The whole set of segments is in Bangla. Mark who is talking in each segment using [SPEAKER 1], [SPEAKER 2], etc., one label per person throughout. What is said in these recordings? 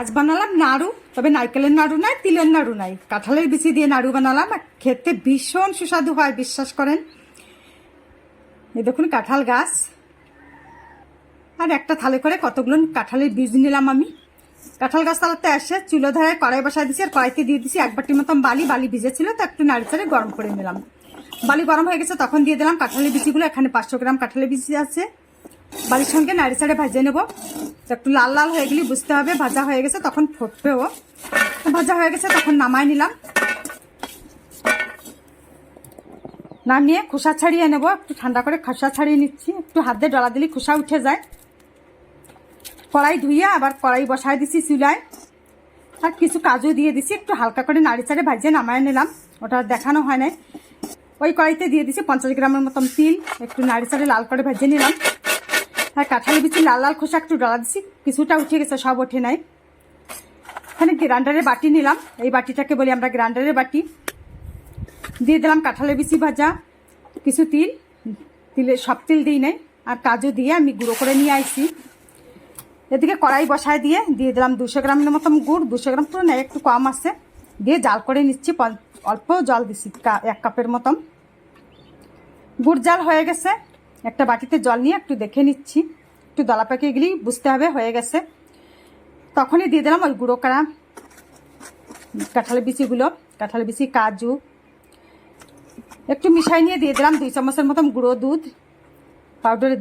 [SPEAKER 1] আজ বানালাম নাড়ু, তবে নারকেলের নাড়ু নাই, তিলের নাড়ু নাই, কাঁঠালের বিচি দিয়ে নাড়ু বানালাম। খেতে ভীষণ সুস্বাদু হয়, বিশ্বাস করেন। এই দেখুন কাঁঠাল গাছ, আর একটা থালে করে কতগুলো কাঁঠালের বীজ নিলাম আমি। কাঁঠাল গাছ তালাতে এসে চুলো ধরে কড়াই বসাই দিছি, আর কড়াইতে দিয়ে দিছি এক বাটির মতন বালি ভিজেছিল, তো একটু নাড়িচাড়ে গরম করে নিলাম। বালি গরম হয়ে গেছে, তখন দিয়ে দিলাম কাঁঠালের বিচিগুলো। এখানে 500 গ্রাম কাঁঠালের বিচি আছে। বালির সঙ্গে নাড়িচাড়ে ভেজে নেবো। একটু লাল লাল হয়ে গেলে বুঝতে হবে ভাজা হয়ে গেছে, তখন ফুটবেও। ভাজা হয়ে গেছে তখন নামাই নিলাম। নামিয়ে খোসা ছাড়িয়ে নেবো, একটু ঠান্ডা করে খোসা ছাড়িয়ে নিচ্ছি। একটু হাত দিয়ে ডলা দিলে খোসা উঠে যায়। কড়াই ধুইয়ে আবার কড়াই বসাই দিছি চুলায়, আর কিছু কাজু দিয়ে দিছি। একটু হালকা করে নাড়িচাড়ে ভাজিয়ে নামায় নিলাম, ওটা দেখানো হয় নাই। ওই কড়াইতে দিয়ে দিছি 50 গ্রামের মতন তিল, একটু নাড়িচাড়ে লাল করে ভেজে নিলাম। আর কাঁঠালের বিচি লাল লাল খোসা একটু ডলা দিছি, কিছুটা উঠে গেছে, সব ওঠে নাই। এখানে গ্রাইন্ডারের বাটি নিলাম, এই বাটিটাকে বলি আমরা গ্রাইন্ডারের বাটি। দিয়ে দিলাম কাঁঠালের বিচি ভাজা, কিছু সব তিল দিই নাই, আর কাজু দিয়ে আমি গুঁড়ো করে নিয়ে আসছি। এদিকে কড়াই বসায় দিয়ে দিলাম 200 গ্রামের মতন গুড়। 200 গ্রাম পুরো নেই, একটু কম আছে। দিয়ে জাল করে নিচ্ছি, অল্প জল দিচ্ছি 1 কাপের মতন। গুড় জাল হয়ে গেছে, একটা বাটিতে জল নিয়ে একটু দেখে নিচ্ছি। একটু দলা পাকিয়ে গেলেই বুঝতে হবে হয়ে গেছে। তখনই দিয়ে দিলাম ওই গুঁড়ো করা কাঁঠালের বিচিগুলো, কাঁঠালের বিচি, কাজু একটু মিশাই নিয়ে দিয়ে দিলাম 2 চামচের মতন গুঁড়ো দুধ, পাউডারের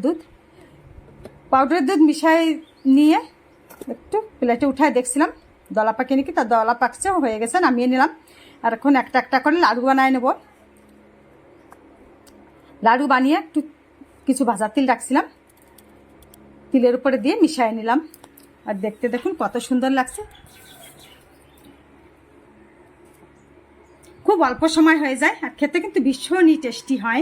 [SPEAKER 1] দুধ মিশাই নিয়ে একটু প্লেটে উঠায় দেখছিলাম দলা পাকিয়ে নাকি, তার দলা পাকছে, হয়ে গেছে, নামিয়ে নিলাম। আর এখন একটা একটা করে লাড়ু বানায় নেব। লাড়ু বানিয়ে একটু কিছু ভাজা তিল রাখছিলাম, তিলের উপরে দিয়ে মিশাই নিলাম। আর দেখতে দেখুন কত সুন্দর লাগছে। খুব অল্প সময় হয়ে যায়, আর খেতে কিন্তু ভীষণই টেস্টি হয়।